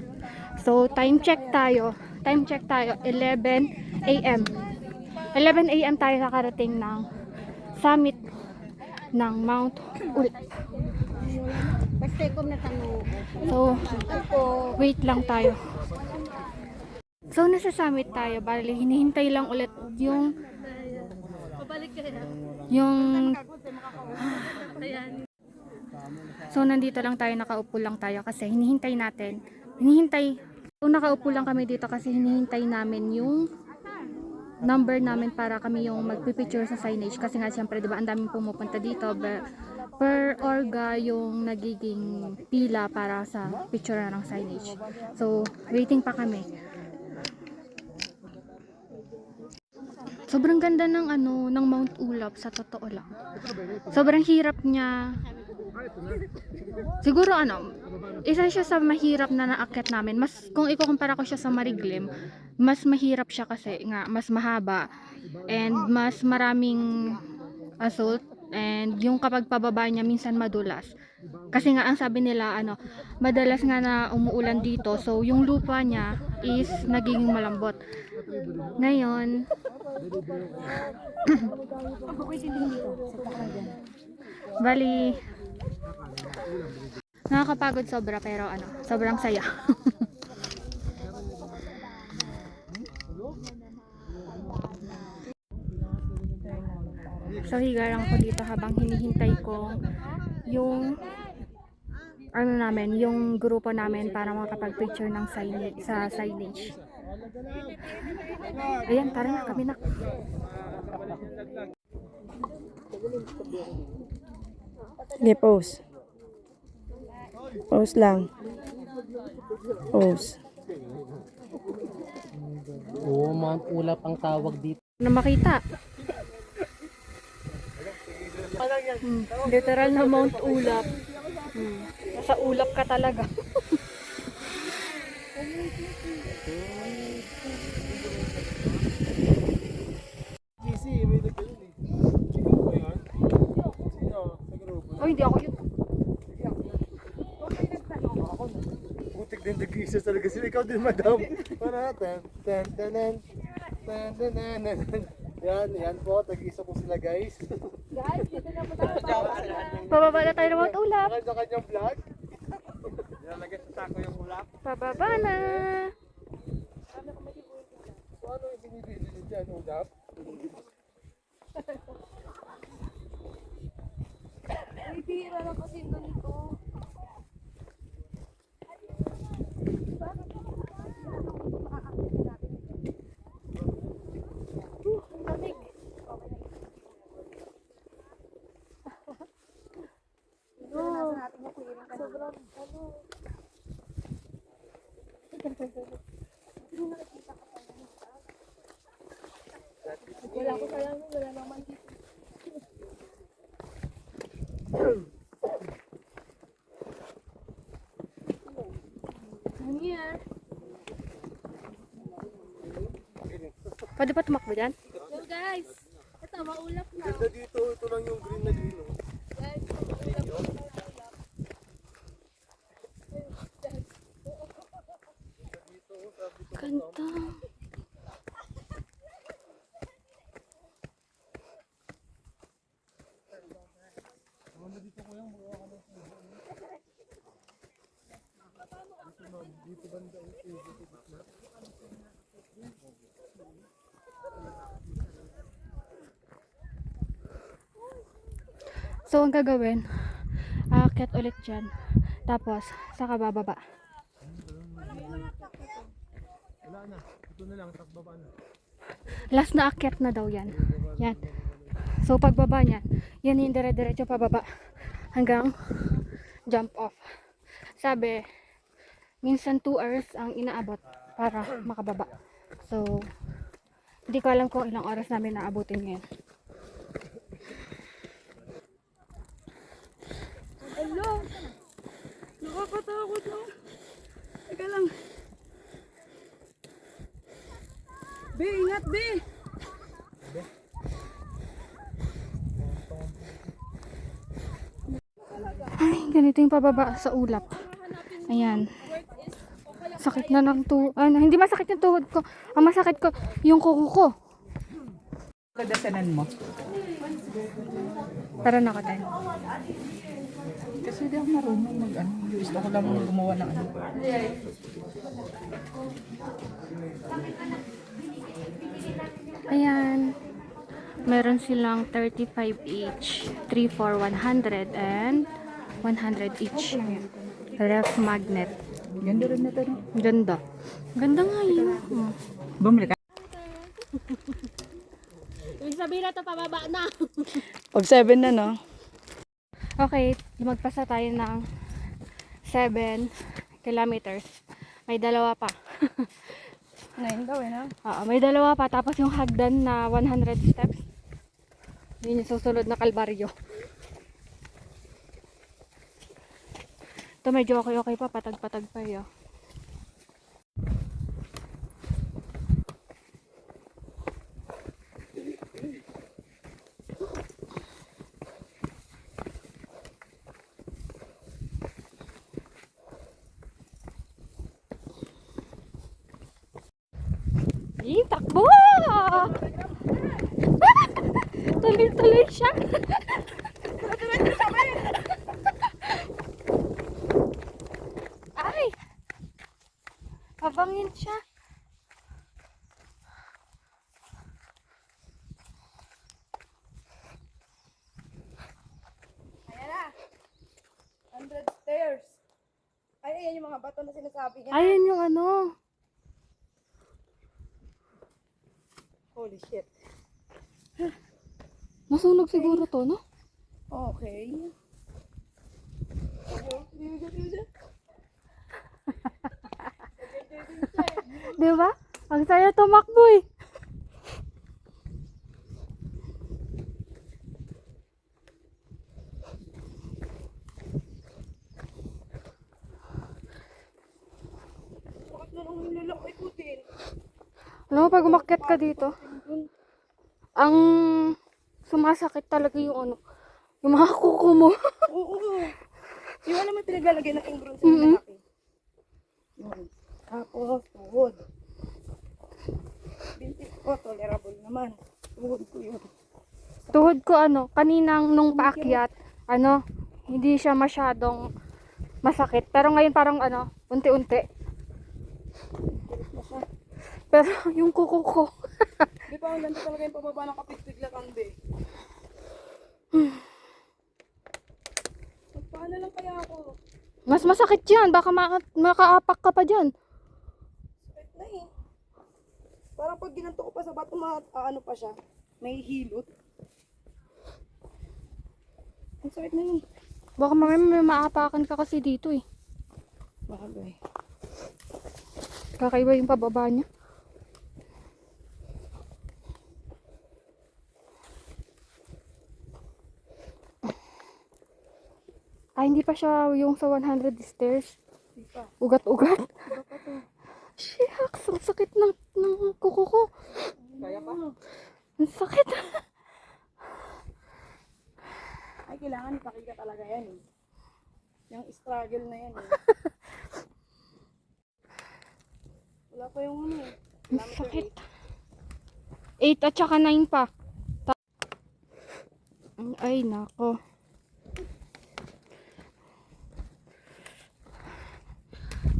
So, time check tayo. 11 a.m. 11 a.m. tayo nakarating ng summit ng Mount Ulap. So, wait lang tayo. So, nasa summit tayo. Bali, hinihintay lang ulit yung so, nandito lang tayo, nakaupo lang tayo kasi so, nakaupo lang kami dito kasi hinihintay namin yung number namin para kami yung magpipicture sa signage kasi nga siyempre diba ang daming pumupunta dito per orga yung nagiging pila para sa picture ng signage. So, waiting pa kami. Sobrang ganda ng ng Mount Ulap sa totoo lang. Sobrang hirap niya. Siguro isa siya sa mahirap na naakyat namin. Mas kung ikukumpara ko siya sa Mariglim, mas mahirap siya kasi nga mas mahaba and mas maraming assault, and yung kapag pababa niya minsan madulas. Kasi nga ang sabi nila madalas nga na umuulan dito, so yung lupa niya is nagiging malambot. Ngayon, bali nakakapagod sobra pero sobrang saya. So higa lang ko dito habang hinihintay ko yung yung grupo namin para makapag-picture ng signage. Ayan, tara na, kami na. Okay, pause. Pause lang. Pause. Oo, Mount Ulap ang tawag dito. Na makita. Literal na Mount Ulap. Nasa ulap ka talaga. GC, may nagkaroon eh. Ikaw ba yan? Sino? Sa grupo? Oh, hindi ako yun. Putik din nag-iisa talaga sila. Ikaw din, madam. Para, ten. Yan po. Nag-iisa po sila, guys. Pababa na tayo ng Mount Ulap. Kanya-kanyang vlog. Nilalagay sa sako yung ulap. Pababa na. So, ano yung binibili nyo dyan, ulap? Ay, tira lang kasi yung ganito. Wala ko sa lang, wala naman dito. Here. Pwede pa tumakbo dyan? So guys, ito maulap na. Ganda dito. Ito lang yung green na green. Oh. Guys, maulap na. Ganda. So, ang gagawin, aakyat ulit dyan. Tapos, saka bababa. Wala na. Ito na lang. Tapos baba na. Last na akyat na daw yan. Yan. So, pagbaba niyan, yan yung dire-diretso pababa. Hanggang jump off. Sabi, minsan 2 hours ang inaabot para makababa. So, hindi ko alam kung ilang oras namin naabutin ngayon. Hello! Nakakatakot no? Teka lang. Be, ingat be! Ay, ganito yung pababa sa ulap. Ayan. Sakit na ng tuhod. Hindi masakit yung tuhod ko. Ang masakit ko, yung kuko ko. Kadasanan mo. Tara na ko tayo. Kasi di ako marunong mag-ano. Gusto ko lang gumawa ng ano. Ayan. Meron silang 35 each. 3 for 100 and 100 each. Ref magnet. Ganda rin na ito. No? Ganda. Ganda nga yun. Bumili ka? Ibig sabihin na ito, pababa na. Pag 7 na no? Okay, lumagpas na tayo ng 7 kilometers. May dalawa pa. Ngayon daw eh, no? May dalawa pa, tapos yung hagdan na 100 steps. Yun yung susunod na kalbaryo. Ito medyo okay pa, patag-patag pa yun. Takbo! Tuloy-tuloy siya. Ay! Pabangin siya. Ayan na. 100 stairs. Ay, ayan yung mga bato na sinasabi niya. Ayun yung ano. Holy shit. Nasunog siguro to, no? Okay. Di ba? Ang saya tumakbo eh. Bakit na lang nilalak ikutin? Alam mo, pag umakyat ka dito, ang sumasakit talaga yung ano, yung mga kuko mo. Oo. Yung alam mo pinaglalagay ng ingron sa lalaki. Yun. Tapos, tuhod. Bintis ko, tolerable naman. Tuhod ko yun. Tuhod ko ano, kaninang nung paakyat, ano, hindi siya masyadong masakit. Pero ngayon parang ano, unti-unti. Galit na siya. Pero yung kuko ko, Di ba, ang ganda talaga yung pababa ng kapit-piglakan, be. Magpaano lang kaya ako? mas masakit yan. Baka makaapak ka pa dyan. Sakit na eh. Parang pag ginanto ko pa sa bato, ano pa siya. May hilot. Ang sakit na yun. Baka mamaya may maapakan ka kasi dito eh. Bagay. Kakaiba yung pababa niya. Ay, hindi pa siya yung sa 100 stairs. Di pa. Ugat-ugat. Iba pa to. Shucks, ang sakit ng kuko ko. Kaya pa? Ang sakit. Ay, kailangan ipakita talaga yan eh. Yung struggle na yan eh. Wala pa yung ano eh. Ang sakit. 8 at saka 9 pa. Ay, nako.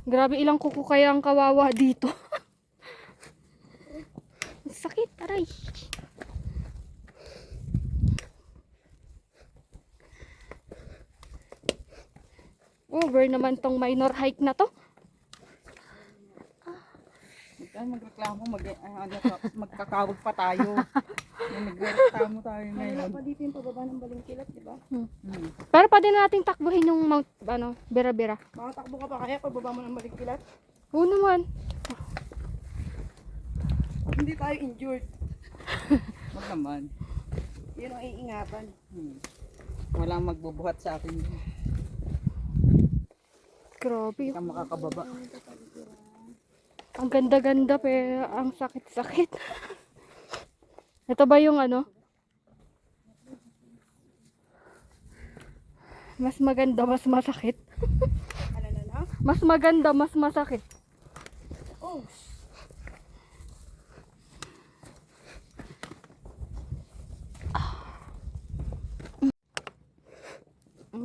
Grabe, ilang kuko kaya ang kawawa dito. Ang sakit, aray. Over naman tong minor hike na to. Magreklamo, magkakawag pa tayo. Magreklamo tayo ngayon. Wala pa dito yung pababa ng Balingkilat, di ba? Pero pwede nating takbuhin yung Mount, Bira-Bira. Makatakbo ka pa kaya pagbaba mo ng Balingkilat? Oo naman. Hindi tayo injured. Wag naman. Yun ang iingatan. Walang magbubuhat sa akin. Grabe. Hindi ka makakababa. Ang ganda-ganda pero ang sakit-sakit. Ito ba yung ano? Mas maganda, mas masakit. Ano na? Mas maganda, mas masakit. Oh,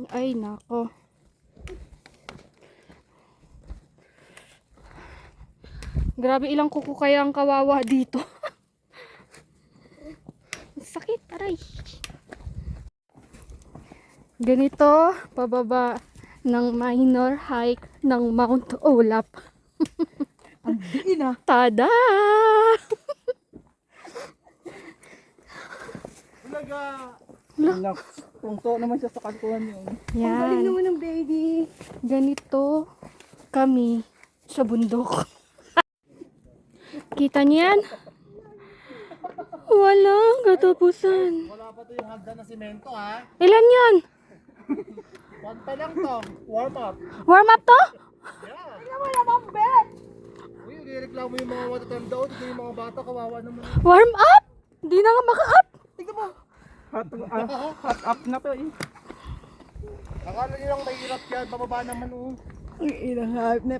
Ay, nako. Grabe, ilang kuko kaya ang kawawa dito. Ang sakit, aray. Ganito, pababa ng minor hike ng Mount Olap. ang diin ah. Tada! Talaga. Tungto naman siya sa kalkuhan yun. Ang galing Yan. naman ng baby. Ganito kami sa bundok. Kita niyo yan? Walang katapusan. Wala pa to yung hagdan na simento ha. Ilan yan? One pa lang to. Warm up. Warm up to? Yeah. Tingnan mo naman, Bet! Uy, nireklamo yung mga matatanda o. Tignan yung mga bata, kawawa naman. Warm up? Hindi na nga maka-up. Tingnan mo. Hot up na to eh. Akala nilang mahirap yan. Bababa naman oh. Ang ilang hype na.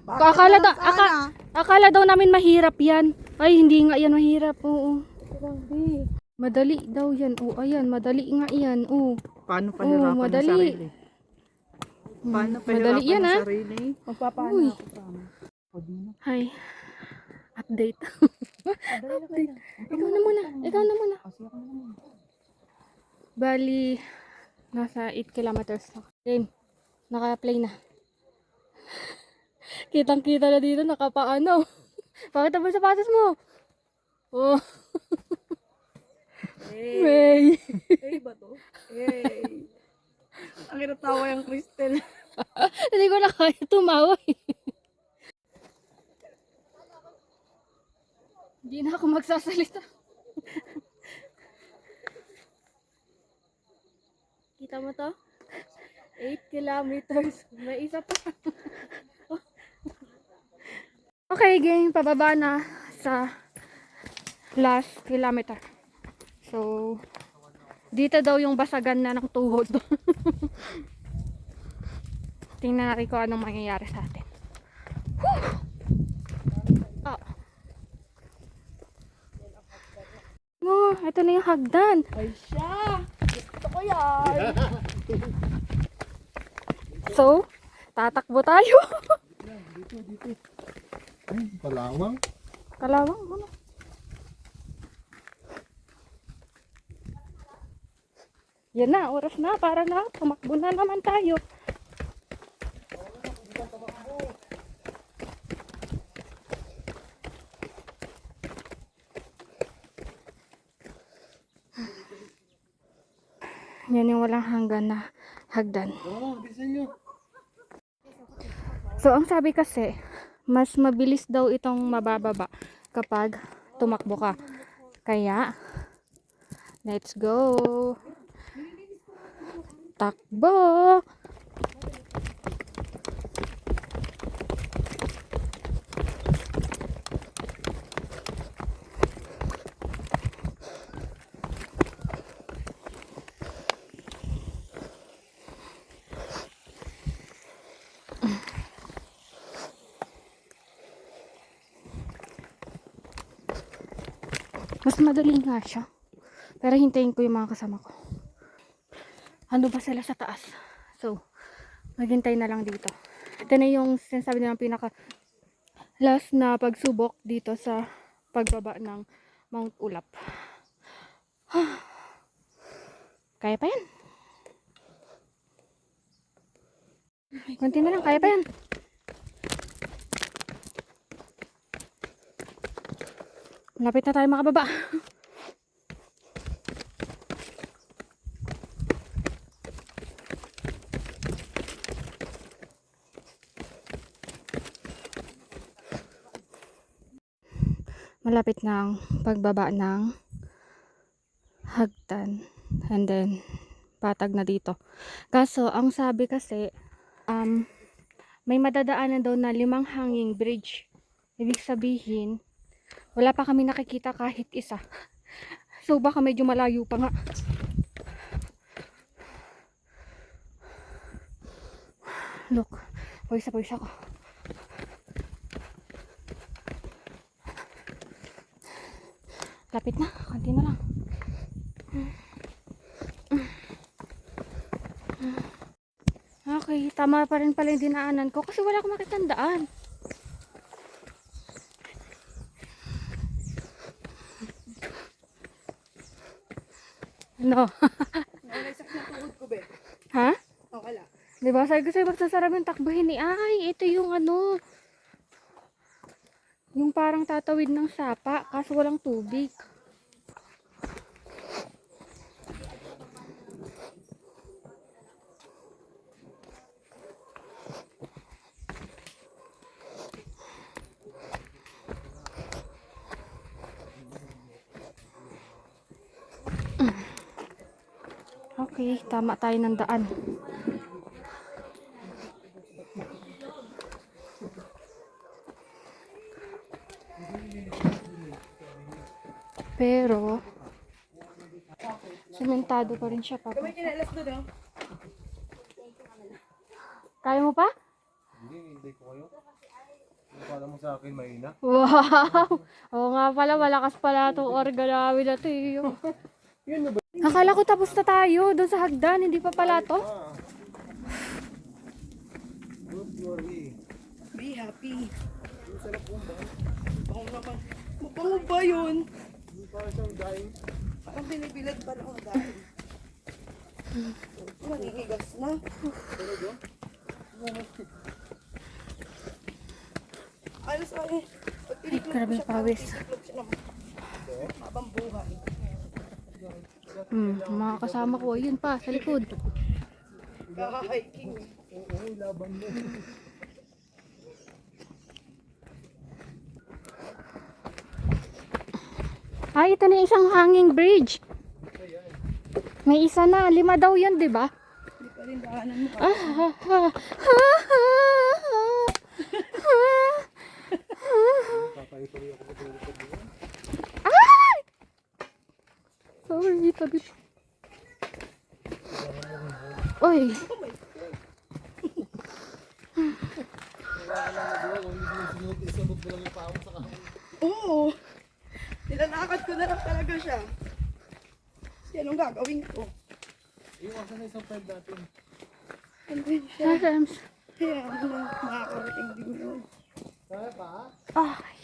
Akala daw namin mahirap yan. Ay, hindi nga yan mahirap. Oo. Grabe. Madali daw yan. Oo, ayan. Madali nga yan. Oo. Paano Oo, pahirapan ng madali. sarili? Paano Madali pahirapan yan, ng ha? sarili? Magpapaano Uy. ako sa amin. Hi. Update. Update. Ikaw na muna. Ikaw na muna. Bali, nasa 8 kilometers na. Game. Naka-play na. Kitang-kita na dito. Nakapaano. Bakit ang sapatos mo? Oh. Hey. Hey ba to? Hey. Ang kinatawa yung Crystal. Hindi ko na kaya tumawa eh. Hindi na ako magsasalita. Kita mo to? 8 kilometers. May isa pa. Okay, gang. Pababa na sa last kilometer. So, dito daw yung basagan na ng tuhod. Tingnan natin kung anong mangyayari sa atin. Whew! Oh. Oh, ito na yung hagdan. Ay siya! Gusto ko yan! So, tatakbo tayo. Ay, palawang. Kalawang, ano? Yan na, oras na, para na, tumakbo na naman tayo. Yan yung walang hanggan na hagdan. Oo, bilisan nyo. So, ang sabi kasi, mas mabilis daw itong mabababa kapag tumakbo ka. Kaya, let's go! Takbo! Mas madali nga siya. Pero hintayin ko yung mga kasama ko. Ano ba sila sa taas? So, maghintay na lang dito. Ito na yung sinasabi nilang pinaka last na pagsubok dito sa pagbaba ng Mount Ulap. Kaya pa yan. Konti na lang, kaya pa yan. Malapit na tayo makababa. Malapit na ang pagbaba ng hagdan. And then, patag na dito. Kaso, ang sabi kasi, may madadaanan daw na 5 hanging bridge. Ibig sabihin, wala pa kami nakikita kahit isa. So, baka medyo malayo pa nga. Look, pawis ako. Lapit na, konti na lang. Okay, tama pa rin pala yung dinaanan ko kasi wala akong makitang daan. No. Nalagsak na tuhod ko, be. Ha? Oh, wala. Diba? Sabi ko sa'yo, magsasarap yung takbuhin ni ay, ito yung ano, yung parang tatawid ng sapa, kaso walang tubig. Okay, tama tayo ng daan. Pero, sementado pa rin siya, Papa. Kaya mo pa? Hindi ko kayo. Akala mo sa akin mahina? Wow! Oo nga pala, malakas pala itong organ namin na ito. Akala ko tapos na tayo doon sa hagdan, hindi pa pala to. Be happy. Bango naman. Mabango ba yun? Parang binibilad pa lang ang dahil. Nangihigas na. Alas ay. Ay, grabe pawis. Habang buhay. Mga kasama ko, yun pa, sa likod. Hiking. Ay, ito na isang hanging bridge. May isa na, 5 daw yun, di ba? Hindi pa rin daanan mo. Ay! Sorry, tabi. Oy. Oo. Nilalakad ko na lang talaga siya. Kasi anong gagawin ko? Iwasan na isang friend natin. Andun siya. Sams. Kaya ano lang, makakarating din yun. Kaya pa? Ay.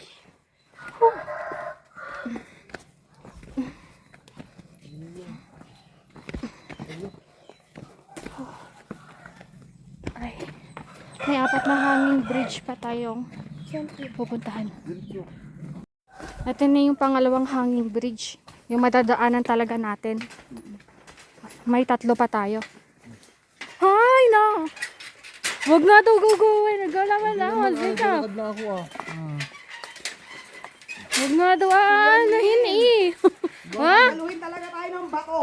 Ay. May 4 na hanging bridge pa tayong pupuntahan. Ito na yung pangalawang hanging bridge. Yung madadaanan talaga natin. May 3 pa tayo. Ay, no! Huwag nga ito guguhin. Nagalaman na. Masika. Lakad na ako ah. Huwag nga ito. Hindi. Ha? Haluin talaga tayo ng bako.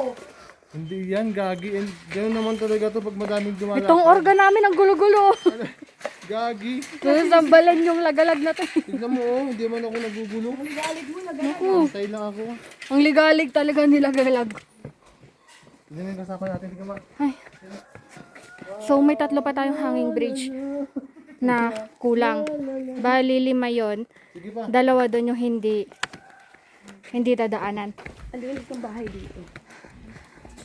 Hindi yan, gagi. And gano'n naman talaga to pag madaming dumalakad. Itong organ namin ang gulo-gulo. Gagi. Sambalan yung lagalag na to. Tignan mo oh, hindi man ako nagugulo. Pantay lang ako. Ang ligalig talaga nilagalag. Hindi na yung kasama natin. Tignan mo. Ay. So may 3 pa tayong hanging bridge na kulang. Bali 5 yon. Sige pa. 2 doon yung hindi dadaanan. Ang linis ng bahay dito.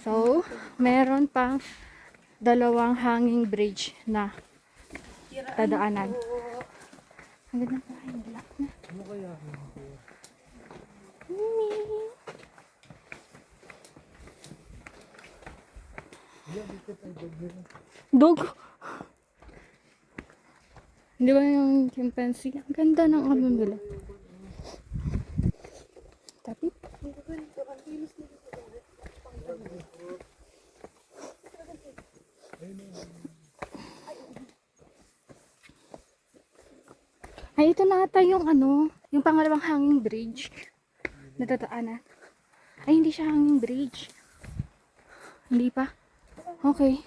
So, meron pang 2 hanging bridge na dadaanan. Ang ganda pa kayo, black na. Ano kaya? Dog. Hindi ba yung chimpanzee? Ang ganda ng ano nila. Tapi, ay, ito na ata yung ano, yung pangalawang hanging bridge. Natataanan. Ay, hindi siya hanging bridge. Hindi pa. Okay.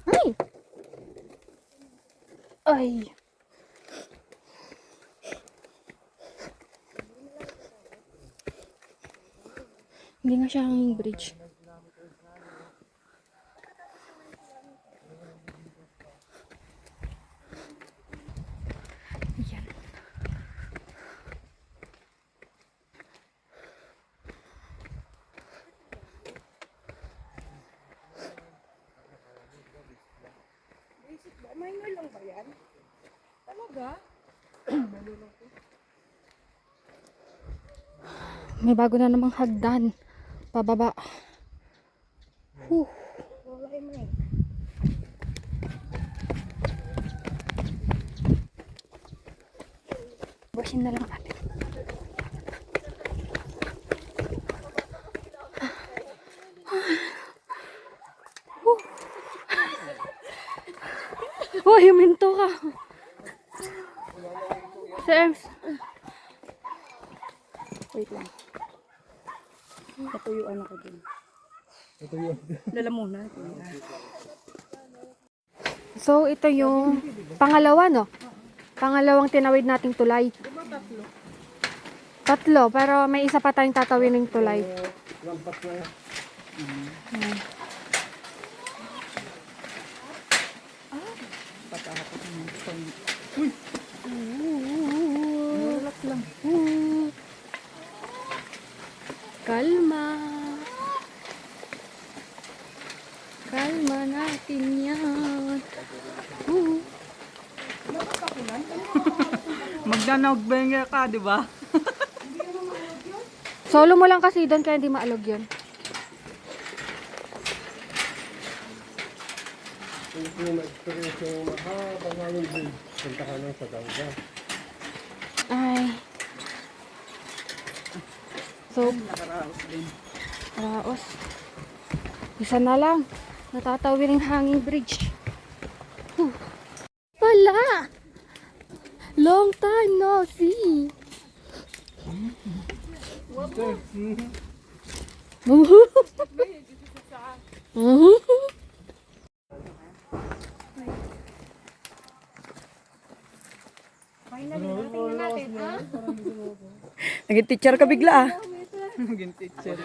Ay! Ay! Hindi nga siya hanging bridge. Yan. Minor lang ba yan? Talaga? May bago na namang hagdan. Pababa. Wala yun eh. Basin na lang natin. Oh, huminto ka. Sems. Wait lang. Patuyuan ako dun. Ito yun. Dala muna. So, ito yung pangalawa, no? Pangalawang tinawid nating tulay. Tatlo, pero may isa pa tayong tatawin ng tulay. Lampas na. Relax lang. Kalma. Kalma natin yan. Magdanag-benga ka, di ba? Solo mo lang kasi doon kaya hindi maalog yun. Kung yung na-experience yung mahaba nga yung din. Punta ka lang sa Ganga. Ay. So, Nakaraos din. raos. Isa na lang. Natatawid ng hanging bridge. Wala! Long time no see. Naging teacher ka bigla ah. Naging teacher.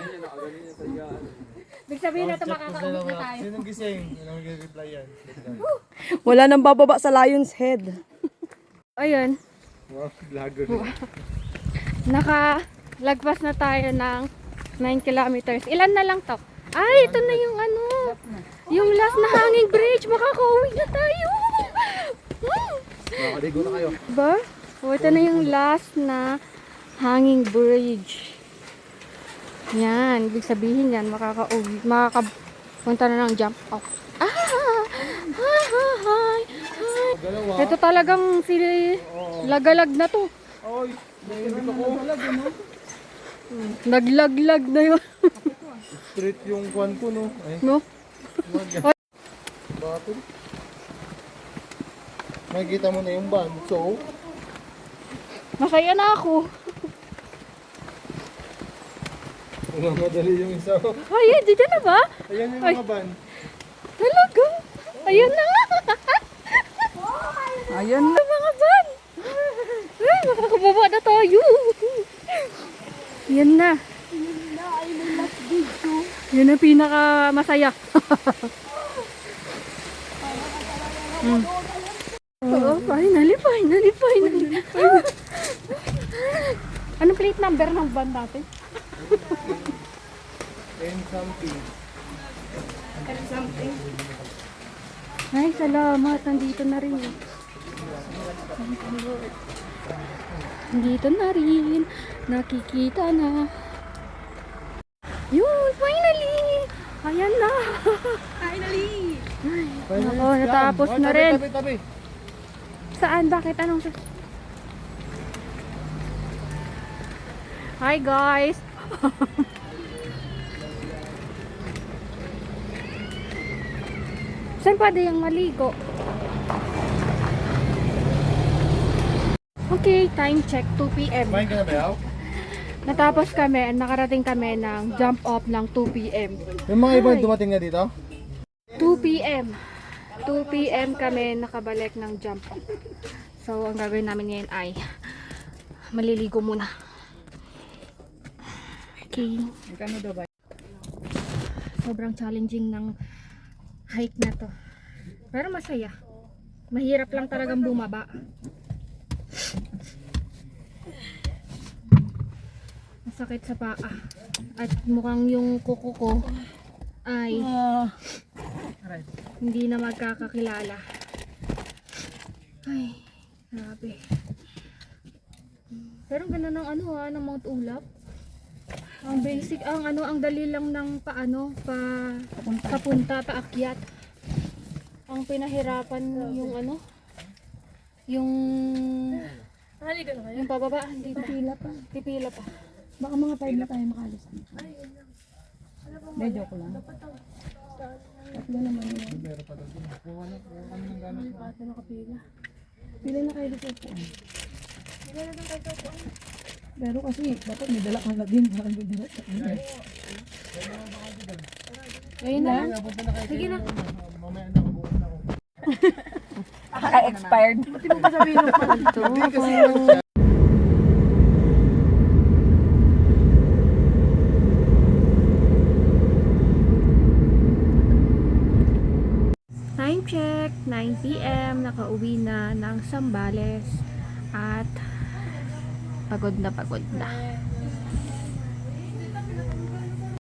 Ibig sabihin na ito makakaulit na tayo. Sinong gising? Sinong nag-reply yan? Wala nang bababa sa Lion's Head. Ayun. Wow, vlogger. Nakalagpas na tayo ng 9 kilometers. Ilan na lang to? Ay, ito na yung ano. Yung last na hanging bridge. Makakauwi na tayo. Nakaligo na kayo. Ba? O, ito na yung last na hanging bridge. Yan. Ibig sabihin yan, makakapunta na ng jump off. Ito talagang lagalag na to. Oy, naimbit ako. Naglaglag na yun. Straight yung kwan ko, no? Ay, No? bato. Makikita mo na yung van. So, Masaya na ako. madali yung isa. Ay, dito na ba? Ayan yung Ay. mga van. Talaga? Ayun na nga. Ayan na. Ang mga van. Ay, makakababa na tayo. Yan na. Yan ang pinaka masaya. Oo, finally. Anong plate number ng van natin? And something. Ay, salamat. Nandito na rin. Nandito na rin. Nakikita na. Yun, finally! Ayan na! Finally! Ako, natapos na rin. Tabi. Saan? Bakit? Anong Hi guys! Saan pwede yung maligo? Okay, time check, 2 p.m. Kumain ka na ba yaw? Natapos kami, nakarating kami ng jump off ng 2 p.m. Yung mga ibang Ay. dumating na dito? 2 p.m. 2 p.m. kami nakabalik ng jump off. So, ang gagawin namin ngayon ay maliligo muna. Okay. Magkano daw ba? Sobrang challenging ng hike na to. Pero masaya. Mahirap lang talagang bumaba. Masakit sa paa. At mukhang yung kuko ko ay hindi na magkakakilala. Ay, grabe. Pero ang ganda ng ano ng Mount Ulap. Ang basic, ang dali lang ng papunta, paakyat. Ang pinahirapan yung yung pababa, hindi pa. Pipila pa. Baka mga 5 na tayo makalis. Medyo ko lang. Tatlo naman yun. Pila na kayo dito po. Pero kasi dapat may dala ka na din para may dala sa kanya. Ayun na. Napunta na kayo. Sige na. Mamaya na bukas na ako. Expired. Buti mo pa sabihin nung pala. Hindi kasi ano siya. Time check, 9 PM, nakauwi na ng Sambales at pagod na pagod na.